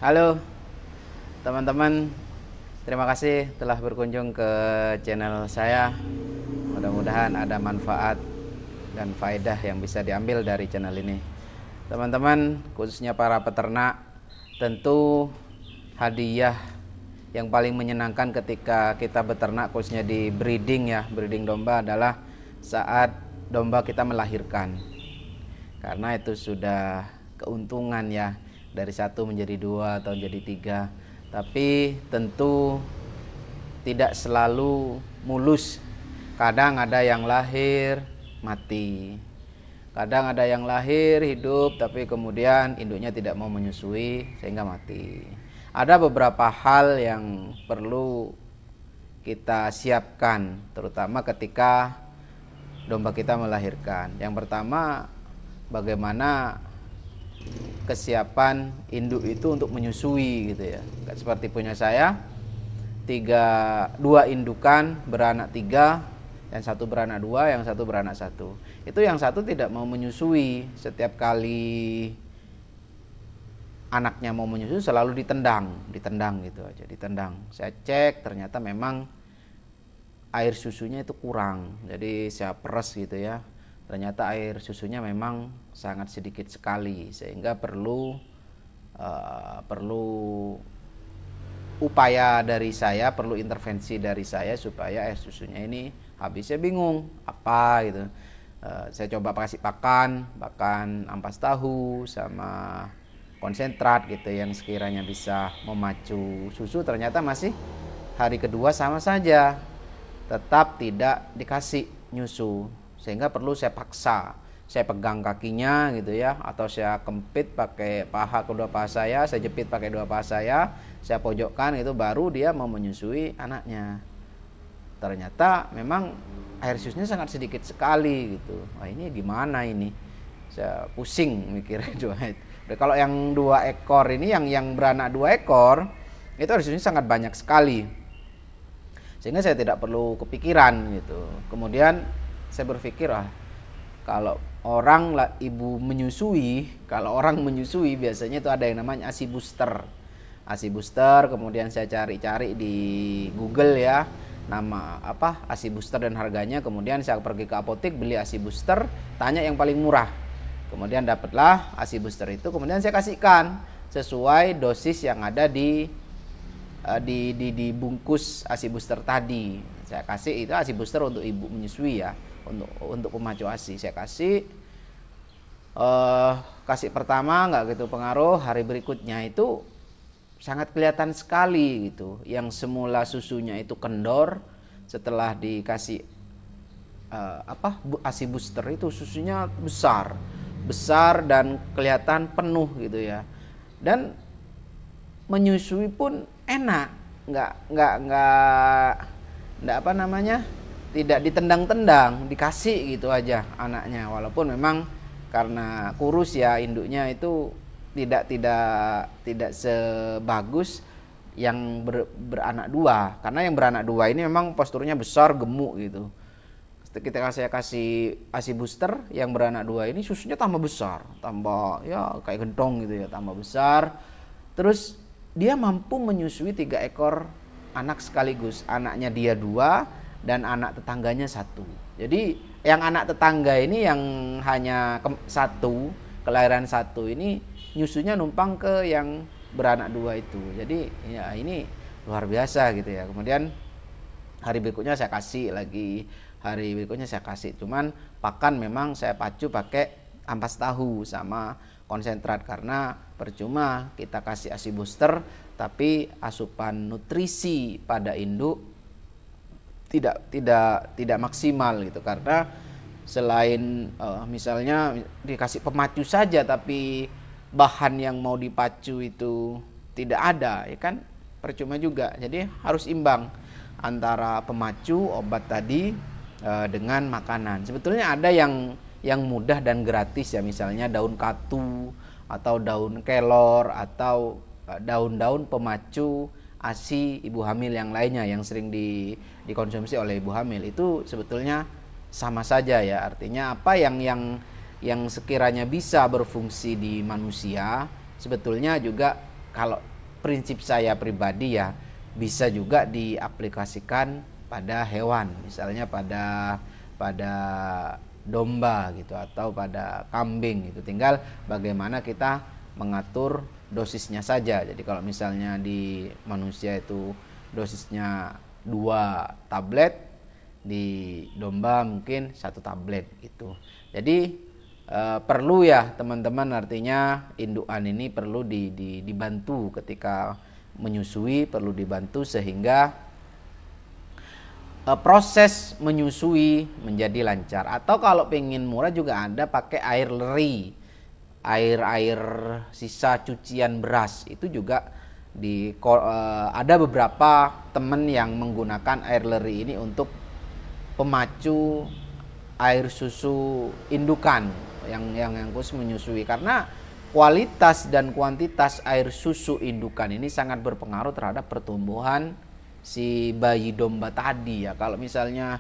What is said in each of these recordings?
Halo teman-teman, terima kasih telah berkunjung ke channel saya. Mudah-mudahan ada manfaat dan faedah yang bisa diambil dari channel ini. Teman-teman, khususnya para peternak, tentu hadiah yang paling menyenangkan ketika kita beternak, khususnya di breeding breeding domba, adalah saat domba kita melahirkan. Karena itu sudah keuntungan dari 1 menjadi 2 atau menjadi 3. Tapi tentu tidak selalu mulus. Kadang ada yang lahir mati, kadang ada yang lahir hidup tapi kemudian induknya tidak mau menyusui sehingga mati. Ada beberapa hal yang perlu kita siapkan, terutama ketika domba kita melahirkan. Yang pertama, bagaimana kesiapan induk itu untuk menyusui gitu ya. Seperti punya saya, 2 indukan beranak 3, yang 1 beranak 2, yang 1 beranak 1. Itu yang 1 tidak mau menyusui. Setiap kali anaknya mau menyusui selalu ditendang gitu aja, ditendang. Saya cek ternyata memang air susunya itu kurang. Jadi saya peres gitu ya. Ternyata air susunya memang sangat sedikit sekali, sehingga perlu upaya dari saya, perlu intervensi dari saya supaya air susunya ini habis. Saya bingung apa gitu. Saya coba kasih pakan ampas tahu sama konsentrat gitu yang sekiranya bisa memacu susu. Ternyata masih hari kedua sama saja, tetap tidak dikasih nyusu, sehingga perlu saya paksa. Saya pegang kakinya gitu ya, atau saya kempit pakai kedua paha saya jepit pakai 2 paha saya pojokkan, itu baru dia mau menyusui anaknya. Ternyata memang air susunya sangat sedikit sekali gitu. Wah, ini gimana ini? Saya pusing mikirnya. Kalau yang 2 ekor ini, yang beranak 2 ekor, itu air susunya sangat banyak sekali, sehingga saya tidak perlu kepikiran gitu. Kemudian saya berpikir, kalau ibu menyusui, biasanya itu ada yang namanya ASI booster. ASI booster, kemudian saya cari-cari di Google ya, nama apa ASI booster dan harganya. Kemudian saya pergi ke apotek beli ASI booster, tanya yang paling murah. Kemudian dapatlah ASI booster itu, kemudian saya kasihkan sesuai dosis yang ada di bungkus ASI booster tadi. Saya kasih itu ASI booster untuk ibu menyusui ya, untuk pemacu ASI. Saya kasih pertama nggak gitu pengaruh, hari berikutnya itu sangat kelihatan sekali gitu. Yang semula susunya itu kendor, setelah dikasih ASI booster itu susunya besar dan kelihatan penuh gitu ya. Dan menyusui pun enak, nggak tidak ditendang-tendang, dikasih gitu aja anaknya. Walaupun memang karena kurus ya, induknya itu tidak sebagus yang beranak 2. Karena yang beranak 2 ini memang posturnya besar, gemuk gitu. Ketika saya kasih ASI booster yang beranak 2 ini, susunya tambah besar, tambah ya kayak gentong gitu ya, tambah besar. Terus dia mampu menyusui 3 ekor anak sekaligus. Anaknya dia 2 dan anak tetangganya 1. Jadi yang anak tetangga ini yang hanya 1, kelahiran 1 ini, nyusunya numpang ke yang beranak 2 itu. Jadi ya ini luar biasa gitu ya. Kemudian hari berikutnya saya kasih lagi, cuman pakan memang saya pacu pakai ampas tahu sama konsentrat, karena percuma kita kasih ASI booster tapi asupan nutrisi pada induk tidak maksimal gitu. Karena selain misalnya dikasih pemacu saja tapi bahan yang mau dipacu itu tidak ada, ya kan percuma juga. Jadi harus imbang antara pemacu obat tadi dengan makanan. Sebetulnya ada yang mudah dan gratis ya, misalnya daun katu atau daun kelor atau daun-daun pemacu ASI ibu hamil yang lainnya yang sering dikonsumsi oleh ibu hamil. Itu sebetulnya sama saja ya, artinya apa yang sekiranya bisa berfungsi di manusia sebetulnya juga kalau prinsip saya pribadi ya bisa juga diaplikasikan pada hewan, misalnya pada domba gitu atau pada kambing gitu. Tinggal bagaimana kita mengatur dosisnya saja. Jadi kalau misalnya di manusia itu dosisnya 2 tablet, di domba mungkin 1 tablet gitu. Jadi perlu ya teman-teman, artinya indukan ini perlu dibantu ketika menyusui, perlu dibantu sehingga proses menyusui menjadi lancar. Atau kalau pengen murah juga ada pakai air leri, air sisa cucian beras. Itu juga ada beberapa teman yang menggunakan air leri ini untuk pemacu air susu indukan yang khusus menyusui, karena kualitas dan kuantitas air susu indukan ini sangat berpengaruh terhadap pertumbuhan si bayi domba tadi ya. Kalau misalnya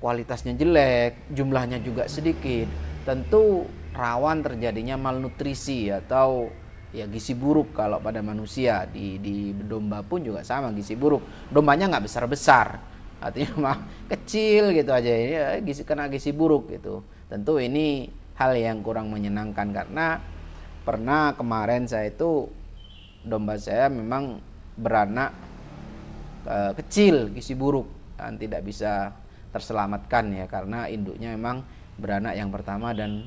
kualitasnya jelek, jumlahnya juga sedikit, tentu rawan terjadinya malnutrisi atau ya gizi buruk. Kalau pada manusia, di domba pun juga sama, gizi buruk. Dombanya nggak besar-besar, artinya mah kecil gitu aja, ya, kena gizi buruk gitu. Tentu ini hal yang kurang menyenangkan, karena pernah kemarin saya itu domba saya memang beranak kecil, gizi buruk, dan tidak bisa terselamatkan ya, karena induknya memang beranak yang pertama dan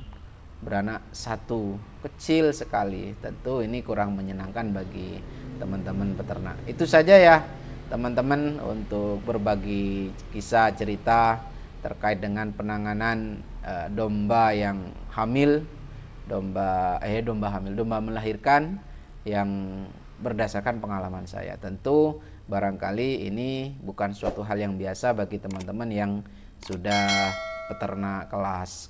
beranak 1 kecil sekali. Tentu ini kurang menyenangkan bagi teman-teman peternak. Itu saja ya teman-teman untuk berbagi kisah cerita terkait dengan penanganan domba yang hamil, domba melahirkan yang berdasarkan pengalaman saya. Tentu barangkali ini bukan suatu hal yang biasa bagi teman-teman yang sudah peternak kelas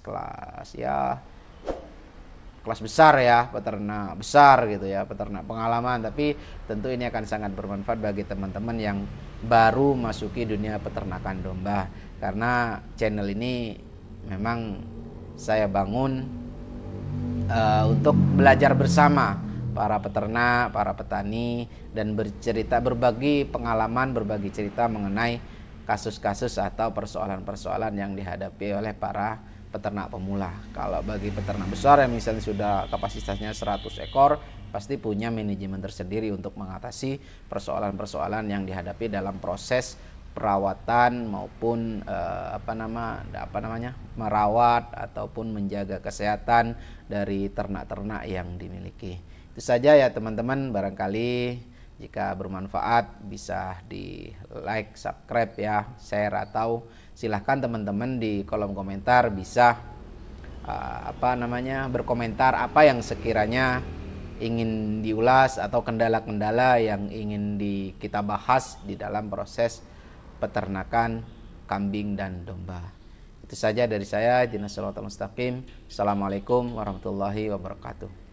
besar ya, peternak besar gitu ya, peternak pengalaman. Tapi tentu ini akan sangat bermanfaat bagi teman-teman yang baru masuki dunia peternakan domba, karena channel ini memang saya bangun untuk belajar bersama para peternak, para petani, dan berbagi pengalaman, berbagi cerita mengenai kasus-kasus atau persoalan-persoalan yang dihadapi oleh para peternak pemula. Kalau bagi peternak besar yang misalnya sudah kapasitasnya 100 ekor, pasti punya manajemen tersendiri untuk mengatasi persoalan-persoalan yang dihadapi dalam proses perawatan maupun merawat ataupun menjaga kesehatan dari ternak-ternak yang dimiliki. Itu saja ya teman-teman, barangkali jika bermanfaat bisa di like, subscribe ya, share, atau silahkan teman-teman di kolom komentar bisa berkomentar apa yang sekiranya ingin diulas atau kendala-kendala yang ingin kita bahas di dalam proses peternakan kambing dan domba. Itu saja dari saya. Assalamualaikum warahmatullahi wabarakatuh.